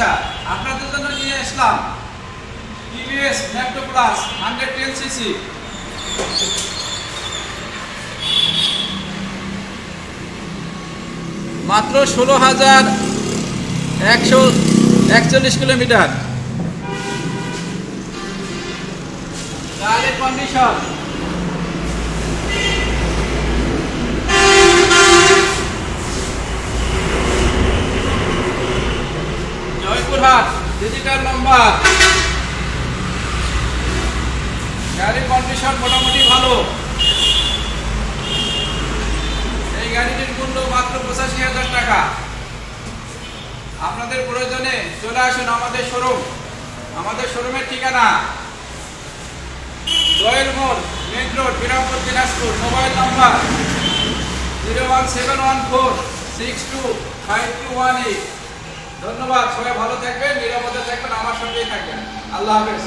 আচ্ছা, আপনাদের জন্য নিয়ে আসলাম টিভিএস ম্যাক্টো প্লাস 110 সিসি। মাত্র 16,141 কিলোমিটার। গাড়ির কন্ডিশন জয়পুরহাট ডিজিটাল নাম্বার। গাড়ির কন্ডিশন মোটামুটি ভালো। এই গাড়িটির মূল্য মাত্র 85,000 টাকা। আপনাদের প্রয়োজনে চলে আসুন আমাদের শোরুম। আমাদের শোরুমের ঠিকানা রয়্যাল মোড়, main road, Birampur, Dinajpur. Mobile number 01714625218। ধন্যবাদ। সবাই ভালো থাকবেন, নিরাপদে থাকবেন, আমার সঙ্গেই থাকবেন। আল্লাহ হাফেজ।